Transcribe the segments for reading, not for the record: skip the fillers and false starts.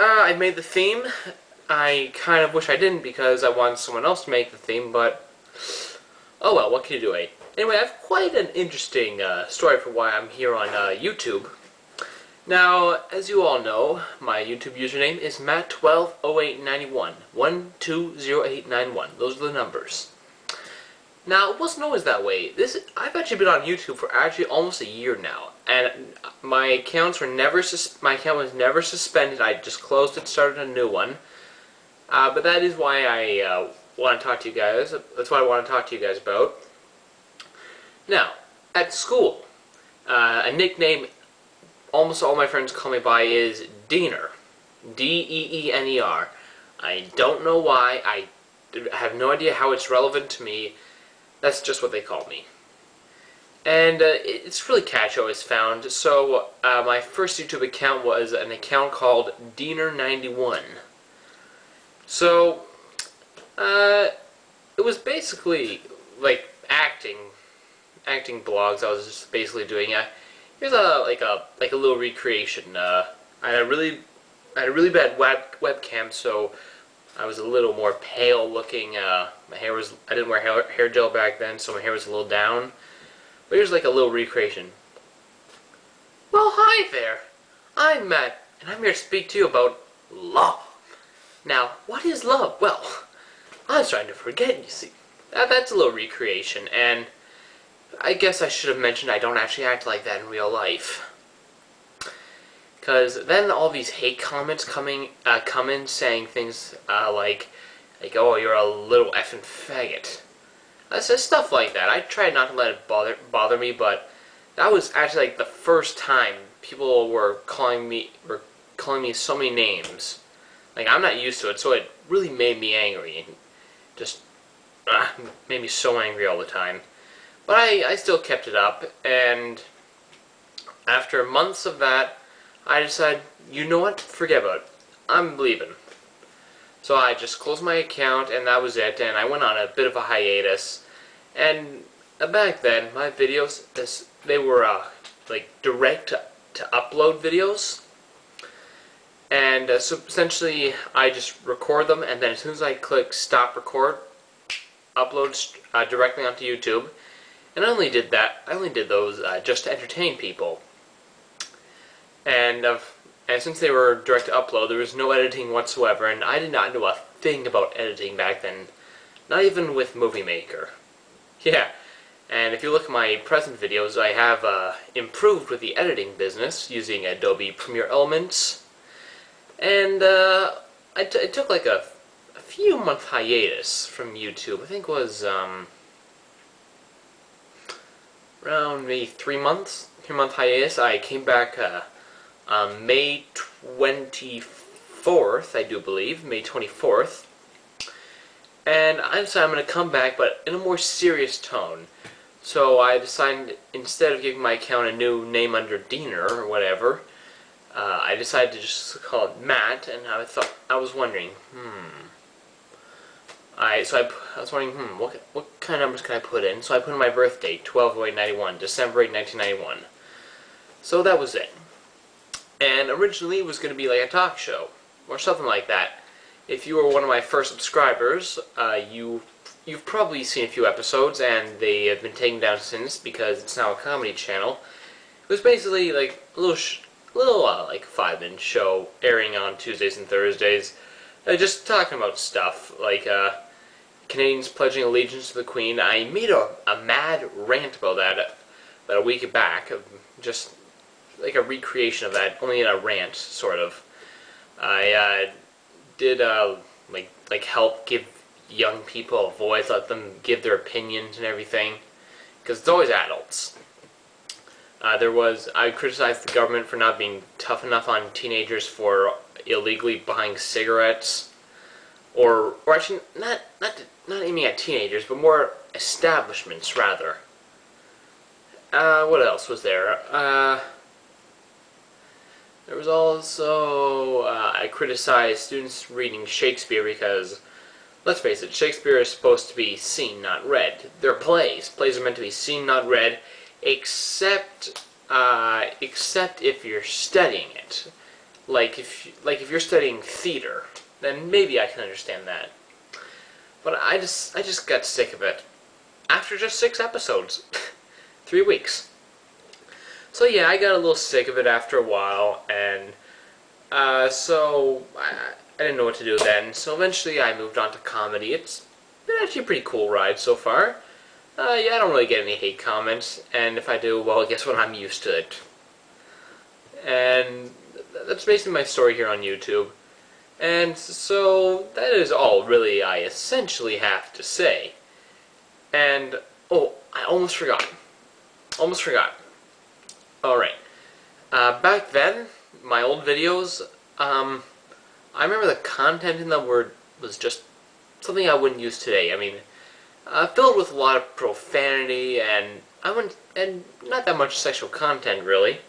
I made the theme. I kind of wish I didn't because I wanted someone else to make the theme, but oh well, what can you do, eh? Anyway, I have quite an interesting story for why I'm here on YouTube. Now, as you all know, my YouTube username is Matt120891. 120891. Those are the numbers. Now, it wasn't always that way. I've actually been on YouTube for actually almost a year now, and my account was never suspended. I just closed it, started a new one. But that is why I want to talk to you guys. That's what I want to talk to you guys about. Now, at school, a nickname almost all my friends call me by is Diener. D-E-E-N-E-R. I don't know why. I have no idea how it's relevant to me. That's just what they call me. And it's really catchy, I always found. So my first YouTube account was an account called Diener91. So it was basically like acting blogs. I was just basically doing. Here's a little recreation. I had a really bad webcam, so I was a little more pale looking. My hair was, I didn't wear hair gel back then, so my hair was a little down. But here's like a little recreation. Well, hi there. I'm Matt, and I'm here to speak to you about love. Now, what is love? Well, I was trying to forget, you see. That's a little recreation, and I guess I should have mentioned I don't actually act like that in real life. Because then all these hate comments come in saying things like, oh, you're a little effing faggot. That's just stuff like that. I tried not to let it bother me, but that was actually like the first time people were calling me so many names. Like, I'm not used to it, so it really made me angry. And just made me so angry all the time. But I still kept it up, and after months of that, I decided, you know what, forget about it. I'm leaving. So I just closed my account, and that was it, and I went on a bit of a hiatus. And back then, my videos, they were like direct to upload videos. And so essentially, I just record them, and then as soon as I click stop record, upload directly onto YouTube. And I only did those just to entertain people. And since they were direct to upload, there was no editing whatsoever, and I did not know a thing about editing back then, not even with Movie Maker. Yeah, and if you look at my present videos, I have improved with the editing business using Adobe Premiere Elements, and I took like a few month hiatus from YouTube. I think it was around maybe 3 month hiatus. I came back May 24th, I do believe, May 24th. And I decided I'm going to come back, but in a more serious tone. So I decided, instead of giving my account a new name under Diener or whatever, I decided to just call it Matt, and I was wondering, I was wondering, what kind of numbers can I put in? So I put in my birth date, 12/08/91, December 8, 1991. So that was it. And originally it was going to be like a talk show, or something like that. If you were one of my first subscribers, you've probably seen a few episodes, and they have been taken down since because it's now a comedy channel. It was basically like a little like 5-minute show airing on Tuesdays and Thursdays, just talking about stuff like Canadians pledging allegiance to the Queen. I made a mad rant about that about a week back, just like a recreation of that, only in a rant, sort of. I did like help give young people a voice, let them give their opinions and everything, because it's always adults. I criticized the government for not being tough enough on teenagers for illegally buying cigarettes, or actually not aiming at teenagers, but more establishments rather. What else was there? There was also, I criticized students reading Shakespeare because, let's face it, Shakespeare is supposed to be seen, not read. They're plays. Plays are meant to be seen, not read, except if you're studying it. Like if you're studying theater, then maybe I can understand that. But I just got sick of it after just 6 episodes, 3 weeks. So yeah, I got a little sick of it after a while, and so I didn't know what to do then. So eventually I moved on to comedy. It's been actually a pretty cool ride so far. Yeah, I don't really get any hate comments, and if I do, well, guess what? I'm used to it. And that's basically my story here on YouTube. And so that is all really I essentially have to say. And, oh, I almost forgot. Almost forgot. Alright. Back then, my old videos, I remember the content in them was just something I wouldn't use today. I mean, filled with a lot of profanity and not that much sexual content, really.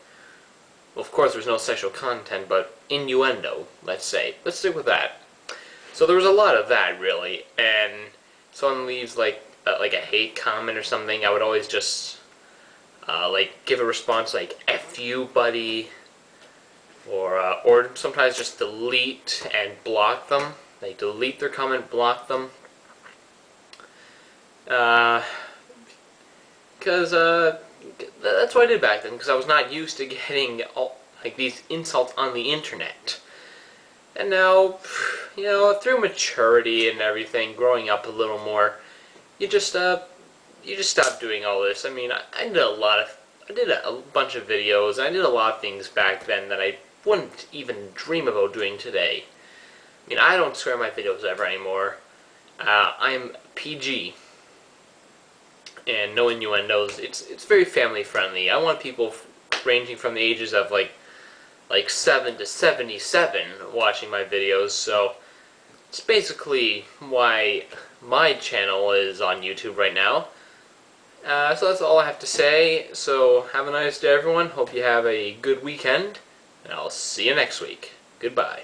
Well, of course, there's no sexual content, but innuendo, let's say. Let's stick with that. So there was a lot of that, really, and someone leaves like a hate comment or something, I would always just like give a response like "F you, buddy," or sometimes just delete and block them. Like delete their comment, block them. Because that's what I did back then, because I was not used to getting like these insults on the internet. And now, you know, through maturity and everything, growing up a little more, you just stop doing all this. I mean, I did a bunch of videos, and I did a lot of things back then that I wouldn't even dream about doing today. I mean, I don't swear in my videos ever anymore. I'm PG. And no innuendos. It's very family friendly. I want people ranging from the ages of like 7 to 77 watching my videos, so it's basically why my channel is on YouTube right now. So that's all I have to say. So have a nice day, everyone. Hope you have a good weekend, and I'll see you next week. Goodbye.